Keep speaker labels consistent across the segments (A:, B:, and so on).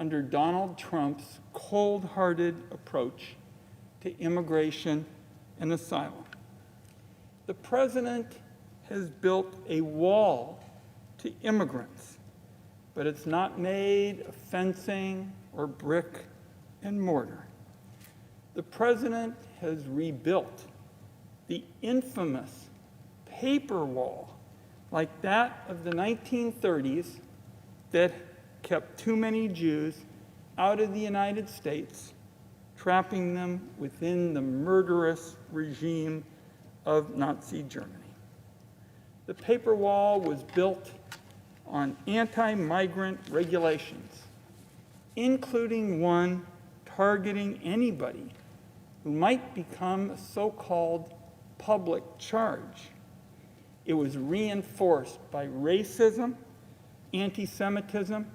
A: under Donald Trump's cold-hearted approach to immigration and asylum. The president has built a wall to immigrants, but it's not made of fencing or brick and mortar. The president has rebuilt the infamous paper wall like that of the 1930s that kept too many Jews out of the United States, trapping them within the murderous regime of Nazi Germany. The paper wall was built on anti-migrant regulations, including one targeting anybody who might become a so-called public charge. It was reinforced by racism, anti-Semitism,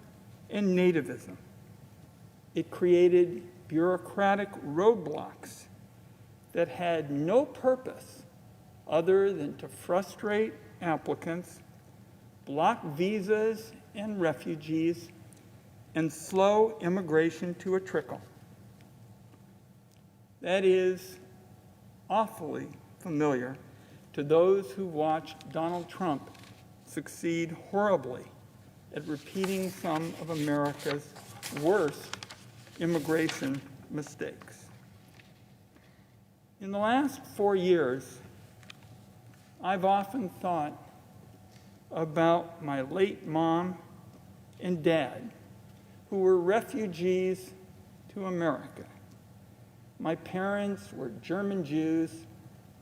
A: and nativism. It created bureaucratic roadblocks that had no purpose other than to frustrate applicants, block visas and refugees, and slow immigration to a trickle. That is awfully familiar to those who watched Donald Trump succeed horribly at repeating some of America's worst immigration mistakes. In the last 4 years, I've often thought about my late mom and dad, who were refugees to America. My parents were German Jews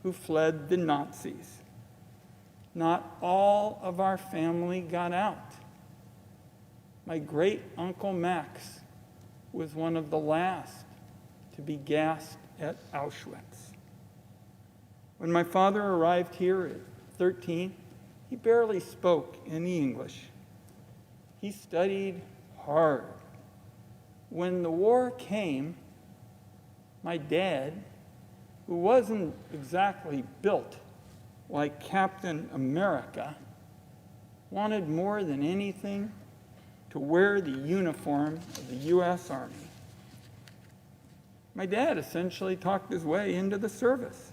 A: who fled the Nazis. Not all of our family got out. My great-uncle Max was one of the last to be gassed at Auschwitz. When my father arrived here at 13, he barely spoke any English. He studied hard. When the war came, my dad, who wasn't exactly built like Captain America, wanted more than anything to wear the uniform of the U.S. Army. My dad essentially talked his way into the service.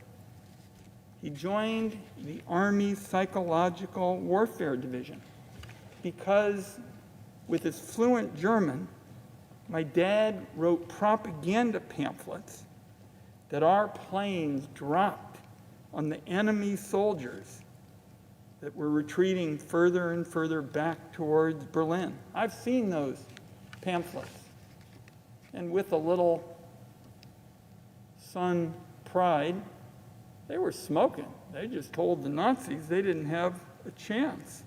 A: He joined the Army's Psychological Warfare Division because, with his fluent German, my dad wrote propaganda pamphlets that our planes dropped on the enemy soldiers that were retreating further and further back towards Berlin. I've seen those pamphlets. And with a little son pride, they were smoking. They just told the Nazis they didn't have a chance.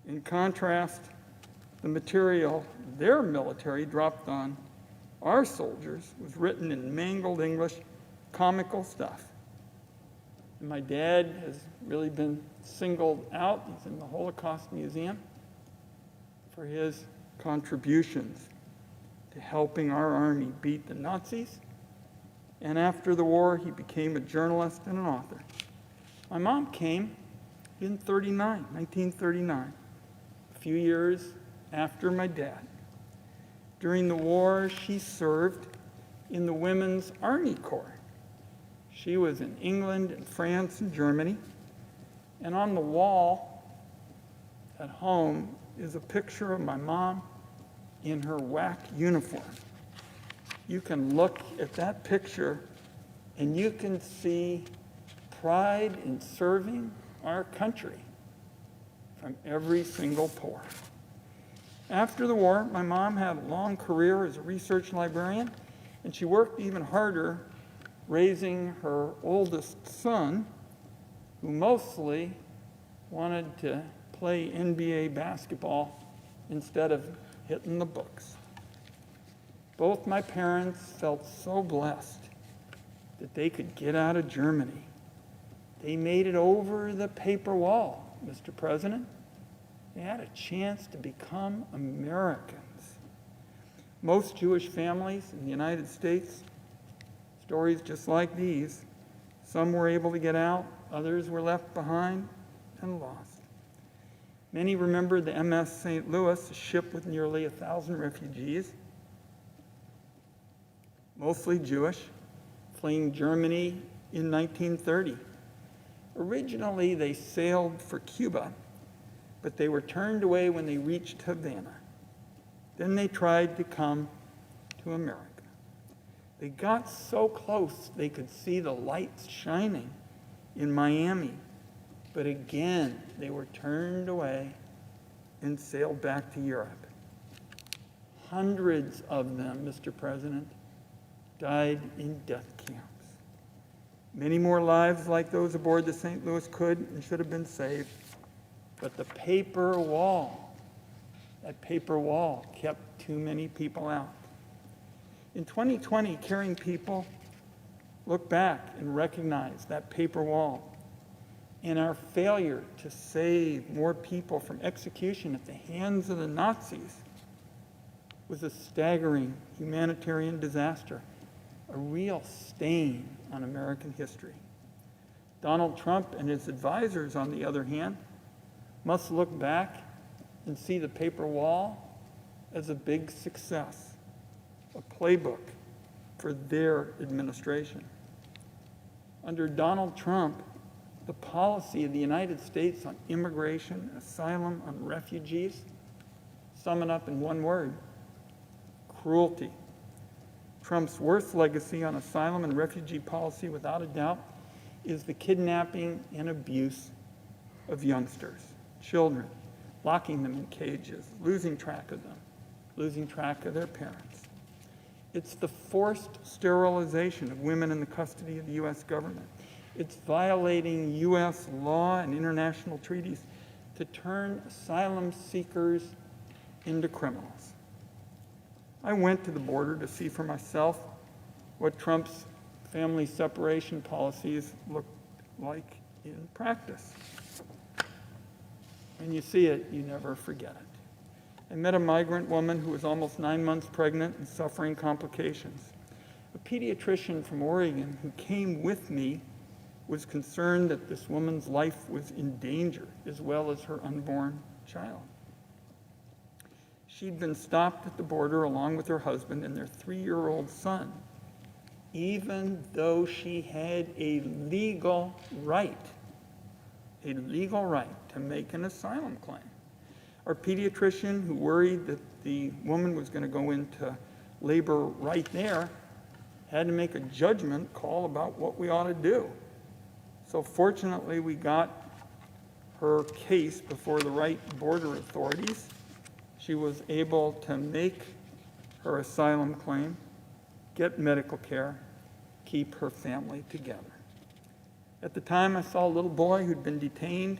A: In contrast, the material their military dropped on our soldiers was written in mangled English, comical stuff. And my dad has really been singled out. He's in the Holocaust Museum for his contributions to helping our army beat the Nazis. And after the war, he became a journalist and an author. My mom came in 1939, a few years after my dad. During the war, she served in the Women's Army Corps. She was in England and France and Germany. And on the wall at home is a picture of my mom in her WAC uniform. You can look at that picture and you can see pride in serving our country from every single pore. After the war, my mom had a long career as a research librarian, and she worked even harder raising her oldest son, who mostly wanted to play NBA basketball instead of hitting the books. Both my parents felt so blessed that they could get out of Germany. They made it over the paper wall, Mr. President. They had a chance to become Americans. Most Jewish families in the United States, stories just like these, some were able to get out, others were left behind and lost. Many remember the MS St. Louis, a ship with nearly 1,000 refugees, mostly Jewish, fleeing Germany in 1930. Originally, they sailed for Cuba, but they were turned away when they reached Havana. Then they tried to come to America. They got so close they could see the lights shining in Miami, but again, they were turned away and sailed back to Europe. Hundreds of them, Mr. President, died in death camps. Many more lives like those aboard the St. Louis could and should have been saved, but the paper wall, that paper wall kept too many people out. In 2020, caring people look back and recognize that paper wall and our failure to save more people from execution at the hands of the Nazis was a staggering humanitarian disaster, a real stain on American history. Donald Trump and his advisors, on the other hand, must look back and see the paper wall as a big success, a playbook for their administration. Under Donald Trump, the policy of the United States on immigration, asylum, on refugees, sum it up in one word: cruelty. Trump's worst legacy on asylum and refugee policy, without a doubt, is the kidnapping and abuse of youngsters, children, locking them in cages, losing track of them, losing track of their parents. It's the forced sterilization of women in the custody of the U.S. government. It's violating U.S. law and international treaties to turn asylum seekers into criminals. I went to the border to see for myself what Trump's family separation policies look like in practice. When you see it, you never forget it. I met a migrant woman who was almost 9 months pregnant and suffering complications. A pediatrician from Oregon who came with me was concerned that this woman's life was in danger, as well as her unborn child. She'd been stopped at the border along with her husband and their 3-year-old son, even though she had a legal right to make an asylum claim. Our pediatrician, who worried that the woman was going to go into labor right there, had to make a judgment call about what we ought to do. So fortunately, we got her case before the right border authorities. She was able to make her asylum claim, get medical care, keep her family together. At the time, I saw a little boy who'd been detained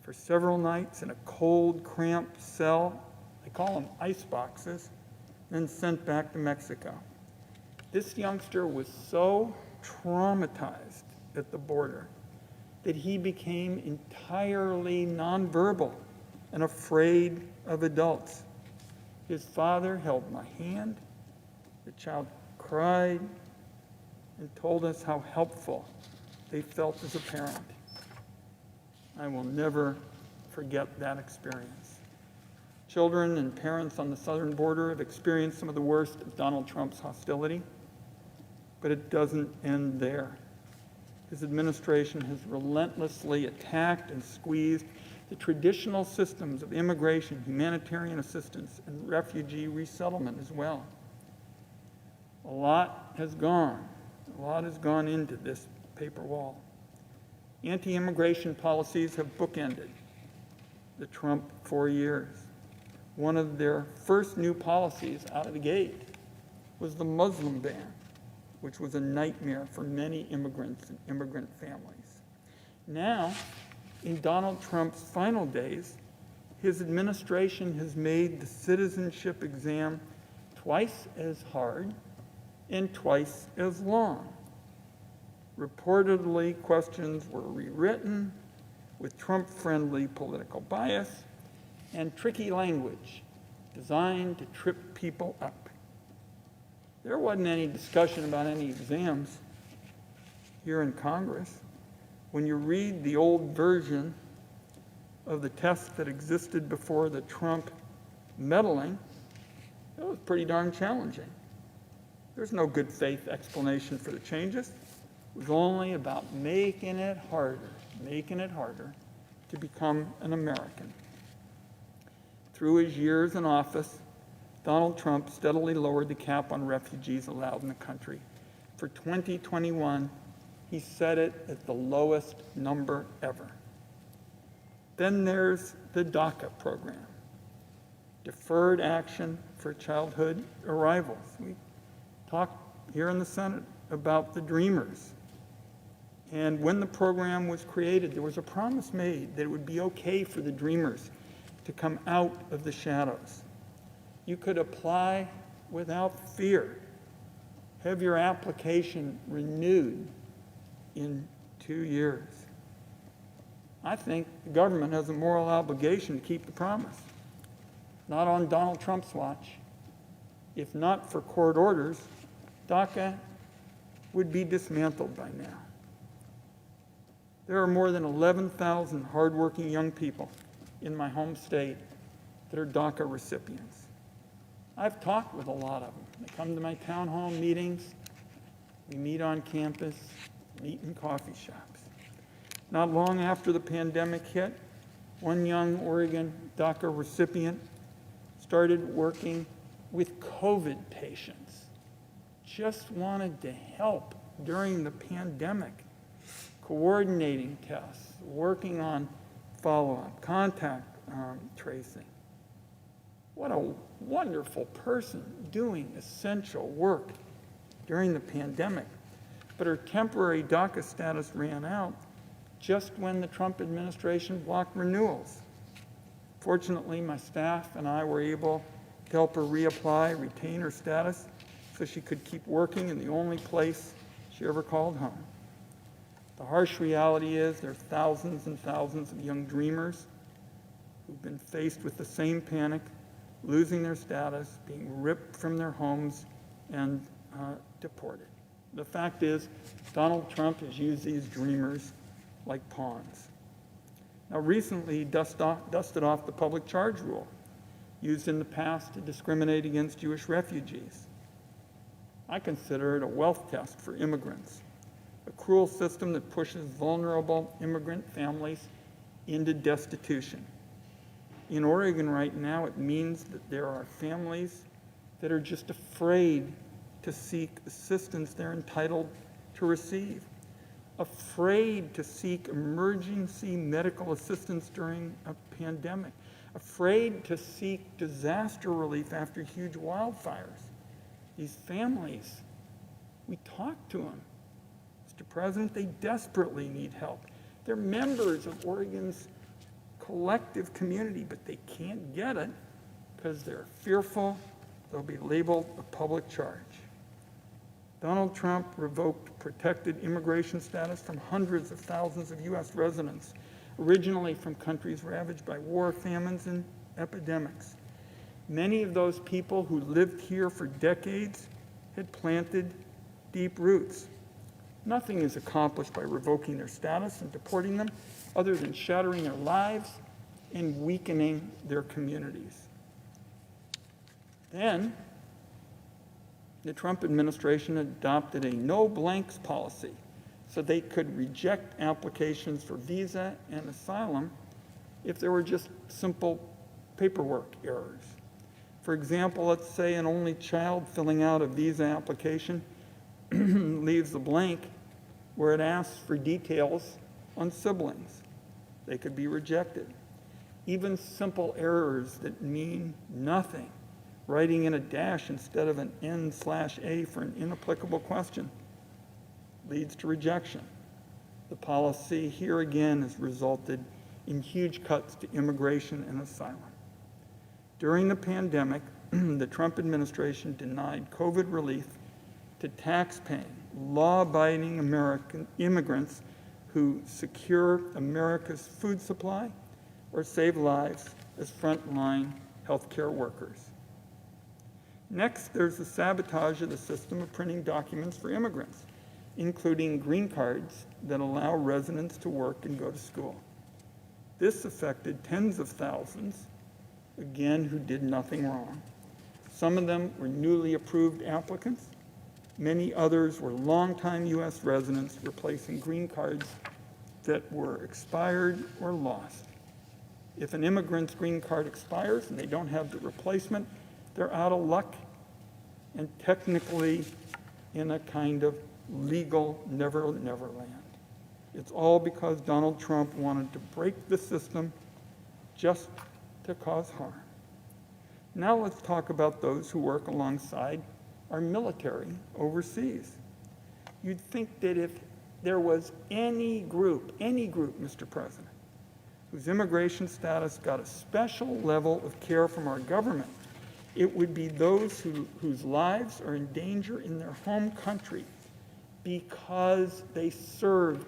A: for several nights in a cold, cramped cell. They call them ice boxes, then sent back to Mexico. This youngster was so traumatized at the border that he became entirely nonverbal and afraid of adults. His father held my hand. The child cried and told us how helpful they felt as a parent. I will never forget that experience. Children and parents on the southern border have experienced some of the worst of Donald Trump's hostility, but it doesn't end there. His administration has relentlessly attacked and squeezed the traditional systems of immigration, humanitarian assistance, and refugee resettlement as well. A lot has gone into this paper wall. Anti-immigration policies have bookended the Trump 4 years. One of their first new policies out of the gate was the Muslim ban, which was a nightmare for many immigrants and immigrant families. Now, in Donald Trump's final days, his administration has made the citizenship exam twice as hard and twice as long. Reportedly, questions were rewritten with Trump-friendly political bias and tricky language designed to trip people up. There wasn't any discussion about any exams here in Congress. When you read the old version of the tests that existed before the Trump meddling, it was pretty darn challenging. There's no good faith explanation for the changes. It was only about making it harder to become an American. Through his years in office, Donald Trump steadily lowered the cap on refugees allowed in the country. For 2021, he set it at the lowest number ever. Then there's the DACA program, Deferred Action for Childhood Arrivals. We talked here in the Senate about the Dreamers. And when the program was created, there was a promise made that it would be okay for the Dreamers to come out of the shadows. You could apply without fear, have your application renewed in 2 years. I think the government has a moral obligation to keep the promise. Not on Donald Trump's watch. If not for court orders, DACA would be dismantled by now. There are more than 11,000 hardworking young people in my home state that are DACA recipients. I've talked with a lot of them. They come to my town hall meetings. We meet on campus, meet in coffee shops. Not long after the pandemic hit, one young Oregon DACA recipient started working with COVID patients. Just wanted to help during the pandemic, coordinating tests, working on follow-up, contact tracing. What a wonderful person doing essential work during the pandemic. But her temporary DACA status ran out just when the Trump administration blocked renewals. Fortunately, my staff and I were able to help her reapply, retain her status, so she could keep working in the only place she ever called home. The harsh reality is there are thousands and thousands of young dreamers who've been faced with the same panic, losing their status, being ripped from their homes, and deported. The fact is, Donald Trump has used these dreamers like pawns. Now, recently, he dusted off the public charge rule used in the past to discriminate against Jewish refugees. I consider it a wealth test for immigrants, a cruel system that pushes vulnerable immigrant families into destitution. In Oregon right now, it means that there are families that are just afraid to seek assistance they're entitled to receive, afraid to seek emergency medical assistance during a pandemic, afraid to seek disaster relief after huge wildfires. These families, we talk to them. Mr. President, they desperately need help. They're members of Oregon's collective community, but they can't get it because they're fearful they'll be labeled a public charge. Donald Trump revoked protected immigration status from hundreds of thousands of U.S. residents, originally from countries ravaged by war, famines, and epidemics. Many of those people who lived here for decades had planted deep roots. Nothing is accomplished by revoking their status and deporting them other than shattering their lives and weakening their communities. Then, the Trump administration adopted a no blanks policy so they could reject applications for visa and asylum if there were just simple paperwork errors. For example, let's say an only child filling out a visa application leaves a blank where it asks for details on siblings. They could be rejected. Even simple errors that mean nothing, writing in a dash instead of an N/A for an inapplicable question, leads to rejection. The policy here again has resulted in huge cuts to immigration and asylum. During the pandemic, the Trump administration denied COVID relief to tax-paying, law-abiding American immigrants who secure America's food supply or save lives as frontline healthcare workers. Next, there's the sabotage of the system of printing documents for immigrants, including green cards that allow residents to work and go to school. This affected tens of thousands, again, who did nothing wrong. Some of them were newly approved applicants. Many others were longtime U.S. residents replacing green cards that were expired or lost. If an immigrant's green card expires and they don't have the replacement, they're out of luck and technically in a kind of legal never land. It's all because Donald Trump wanted to break the system just to cause harm. Now let's talk about those who work alongside our military overseas. You'd think that if there was any group, Mr. President, whose immigration status got a special level of care from our government, it would be those whose lives are in danger in their home country because they served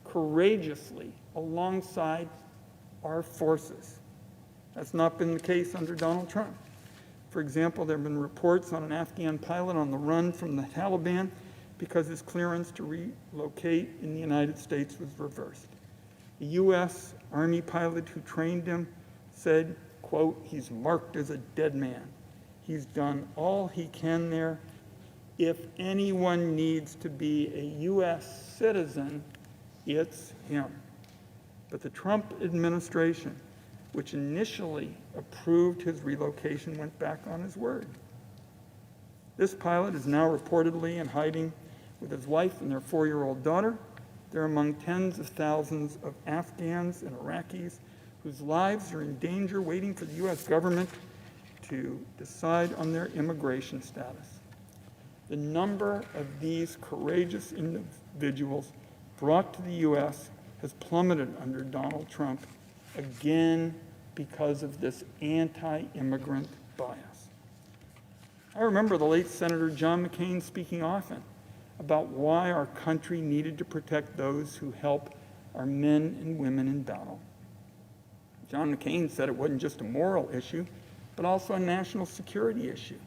A: courageously alongside our forces. That's not been the case under Donald Trump. For example, there have been reports on an Afghan pilot on the run from the Taliban because his clearance to relocate in the United States was reversed. The U.S. Army pilot who trained him said, quote, "He's marked as a dead man. He's done all he can there. If anyone needs to be a U.S. citizen, it's him." But the Trump administration, which initially approved his relocation, went back on his word. This pilot is now reportedly in hiding with his wife and their 4-year-old daughter. They're among tens of thousands of Afghans and Iraqis whose lives are in danger, waiting for the U.S. government to decide on their immigration status. The number of these courageous individuals brought to the U.S. has plummeted under Donald Trump, again because of this anti-immigrant bias. I remember the late Senator John McCain speaking often about why our country needed to protect those who help our men and women in battle. John McCain said it wasn't just a moral issue, but also a national security issue.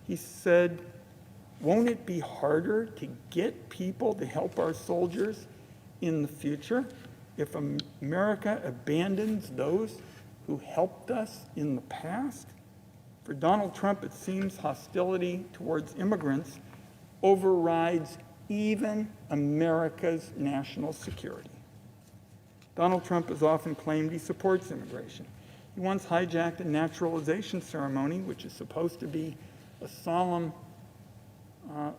A: He said, "Won't it be harder to get people to help our soldiers in the future if America abandons those who helped us in the past?" For Donald Trump, it seems hostility towards immigrants overrides even America's national security. Donald Trump has often claimed he supports immigration. He once hijacked a naturalization ceremony, which is supposed to be a solemn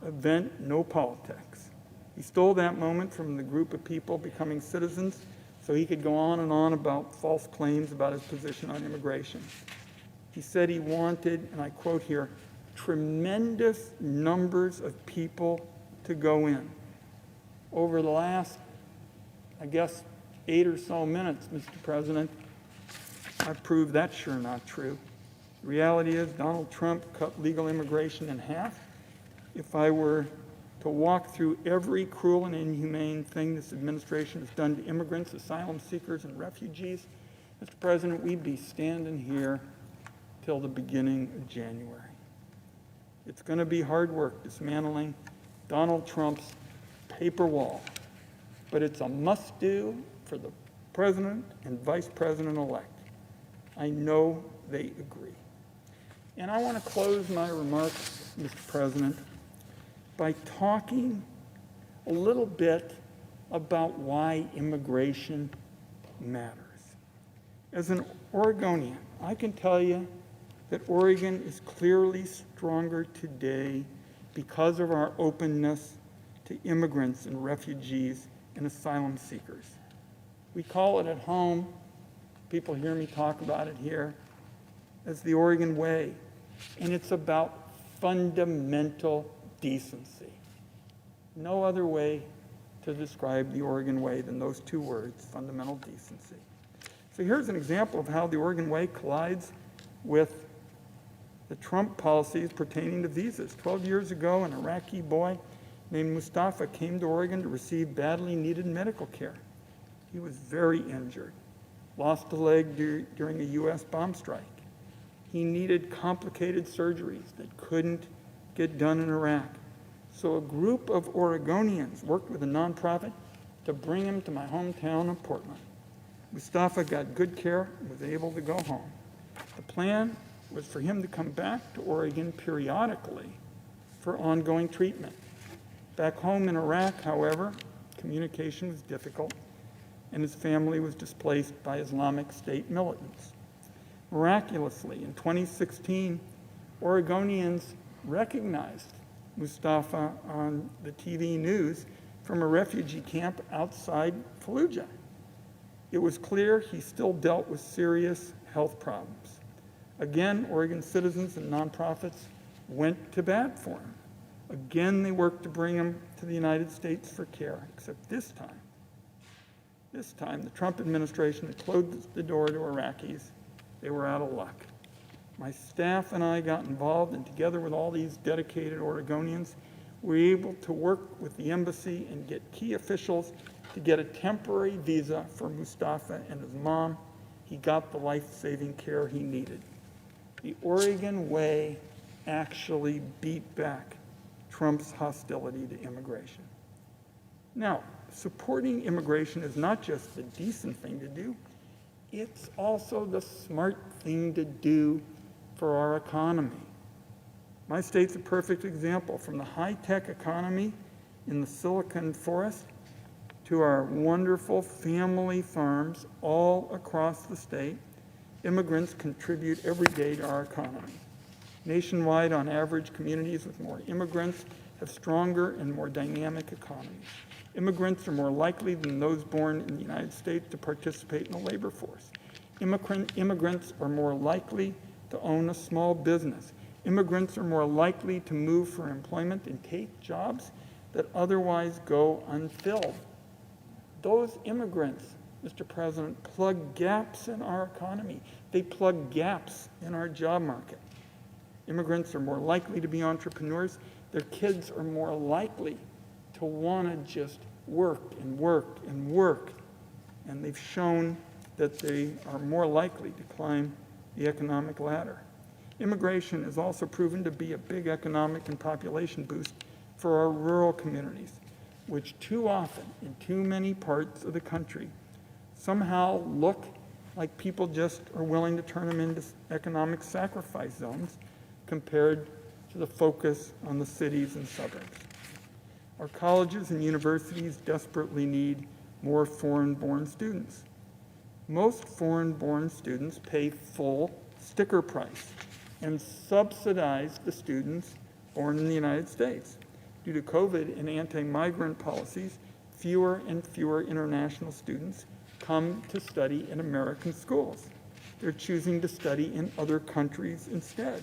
A: event, no politics. He stole that moment from the group of people becoming citizens so he could go on and on about false claims about his position on immigration. He said he wanted, and I quote here, "tremendous numbers of people to go in." Over the last, I guess, 8 or so minutes, Mr. President, I've proved that's sure not true. The reality is Donald Trump cut legal immigration in half. If I were to walk through every cruel and inhumane thing this administration has done to immigrants, asylum seekers, and refugees, Mr. President, we'd be standing here till the beginning of January. It's going to be hard work dismantling Donald Trump's paper wall, but it's a must-do for the President and Vice President-elect. I know they agree. And I want to close my remarks, Mr. President, by talking a little bit about why immigration matters. As an Oregonian, I can tell you that Oregon is clearly stronger today because of our openness to immigrants and refugees and asylum seekers. We call it at home, people hear me talk about it here, as the Oregon way, and it's about fundamental decency. No other way to describe the Oregon way than those two words, fundamental decency. So here's an example of how the Oregon way collides with the Trump policies pertaining to visas. 12 years ago, an Iraqi boy named Mustafa came to Oregon to receive badly needed medical care. He was very injured, lost a leg during a U.S. bomb strike. He needed complicated surgeries that couldn't get done in Iraq. So a group of Oregonians worked with a nonprofit to bring him to my hometown of Portland. Mustafa got good care and was able to go home. The plan was for him to come back to Oregon periodically for ongoing treatment. Back home in Iraq, however, communication was difficult, and his family was displaced by Islamic State militants. Miraculously, in 2016, Oregonians recognized Mustafa on the TV news from a refugee camp outside Fallujah. It was clear he still dealt with serious health problems. Again, Oregon citizens and nonprofits went to bat for him. Again, they worked to bring him to the United States for care, except this time, the Trump administration had closed the door to Iraqis. They were out of luck. My staff and I got involved, and together with all these dedicated Oregonians, we were able to work with the embassy and get key officials to get a temporary visa for Mustafa and his mom. He got the life-saving care he needed. The Oregon way actually beat back Trump's hostility to immigration. Now, supporting immigration is not just the decent thing to do, it's also the smart thing to do for our economy. My state's a perfect example. From the high-tech economy in the Silicon Forest to our wonderful family farms all across the state, immigrants contribute every day to our economy. Nationwide, on average, communities with more immigrants have stronger and more dynamic economies. Immigrants are more likely than those born in the United States to participate in the labor force. Immigrants are more likely to own a small business. Immigrants are more likely to move for employment and take jobs that otherwise go unfilled. Those immigrants, Mr. President, plug gaps in our economy. They plug gaps in our job market. Immigrants are more likely to be entrepreneurs. Their kids are more likely to want to just work and work and work. And they've shown that they are more likely to climb the economic ladder. Immigration has also proven to be a big economic and population boost for our rural communities, which too often in too many parts of the country somehow look like people just are willing to turn them into economic sacrifice zones compared to the focus on the cities and suburbs. Our colleges and universities desperately need more foreign-born students. Most foreign-born students pay full sticker price and subsidize the students born in the United States. Due to COVID and anti-migrant policies, fewer and fewer international students come to study in American schools. They're choosing to study in other countries instead.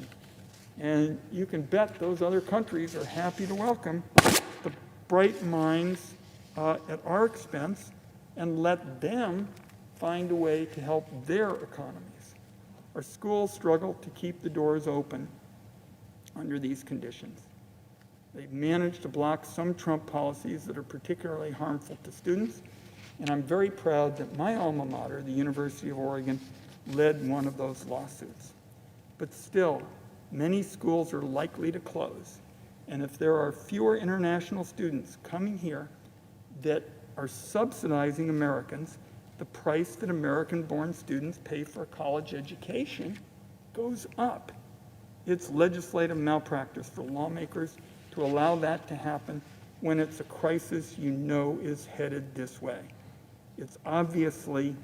A: And you can bet those other countries are happy to welcome the bright minds at our expense and let them find a way to help their economies. Our schools struggle to keep the doors open under these conditions. They've managed to block some Trump policies that are particularly harmful to students, and I'm very proud that my alma mater, the University of Oregon, led one of those lawsuits. But still, many schools are likely to close, and if there are fewer international students coming here that are subsidizing Americans, the price that American-born students pay for a college education goes up. It's legislative malpractice for lawmakers to allow that to happen when it's a crisis you know is headed this way. It's obviously,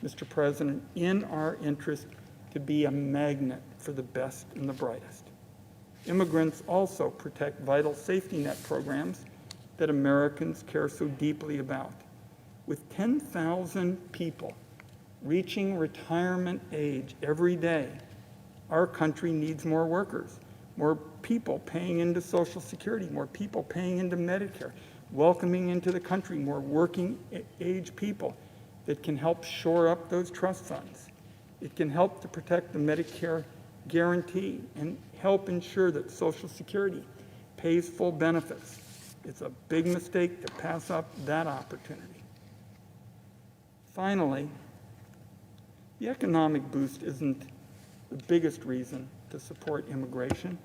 A: Mr. President, in our interest to be a magnet for the best and the brightest. Immigrants also protect vital safety net programs that Americans care so deeply about. With 10,000 people reaching retirement age every day, our country needs more workers, more people paying into Social Security, more people paying into Medicare, welcoming into the country more working age people that can help shore up those trust funds. It can help to protect the Medicare guarantee and help ensure that Social Security pays full benefits. It's a big mistake to pass up that opportunity. Finally, the economic boost isn't the biggest reason to support immigration.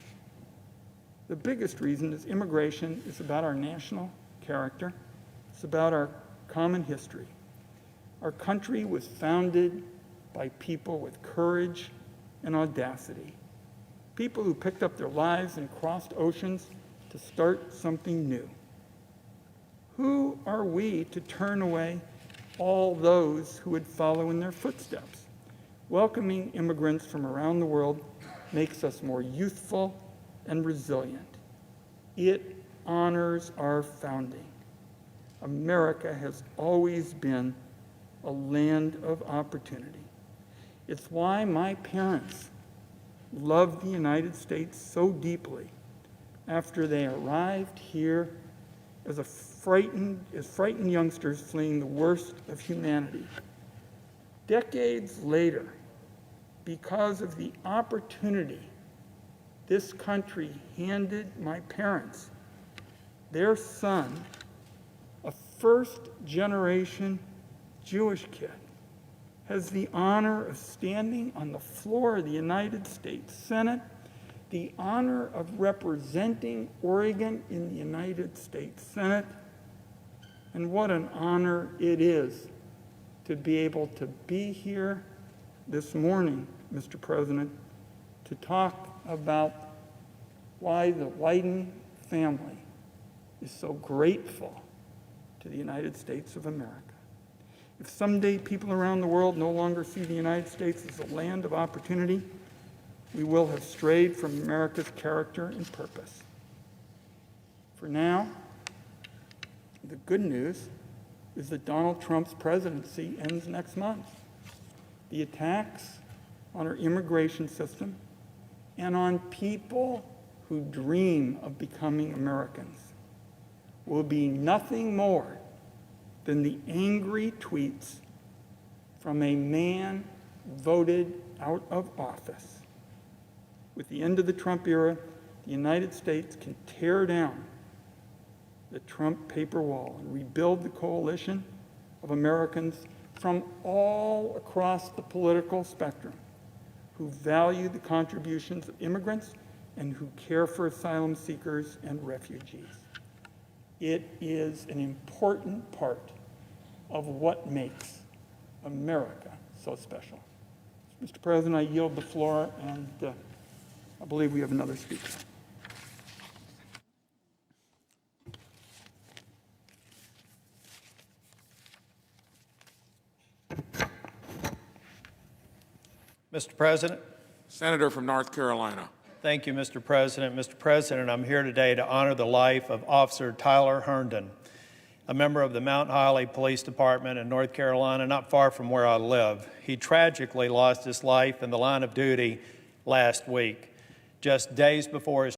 A: The biggest reason is immigration is about our national character. It's about our common history. Our country was founded by people with courage and audacity, people who picked up their lives and crossed oceans to start something new. Who are we to turn away all those who would follow in their footsteps? Welcoming immigrants from around the world makes us more youthful and resilient. It honors our founding. America has always been a land of opportunity. It's why my parents loved the United States so deeply after they arrived here as frightened youngsters fleeing the worst of humanity. Decades later, because of the opportunity this country handed my parents, their son, a first-generation Jewish kid, has the honor of standing on the floor of the United States Senate, the honor of representing Oregon in the United States Senate, and what an honor it is to be able to be here this morning, Mr. President, to talk about why the Wyden family is so grateful to the United States of America. If someday people around the world no longer see the United States as a land of opportunity, we will have strayed from America's character and purpose. For now, the good news is that Donald Trump's presidency ends next month. The attacks on our immigration system and on people who dream of becoming Americans will be nothing more than the angry tweets from a man voted out of office. With the end of the Trump era, the United States can tear down the Trump paper wall and rebuild the coalition of Americans from all across the political spectrum who value the contributions of immigrants and who care for asylum seekers and refugees. It is an important part of what makes America so special. Mr. President, I yield the floor, and I believe we have another speaker.
B: Mr. President.
C: Senator from North Carolina.
B: Thank you, Mr. President. Mr. President, I'm here today to honor the life of Officer Tyler Herndon, a member of the Mount Holly Police Department in North Carolina, not far from where I live. He tragically lost his life in the line of duty last week, just days before his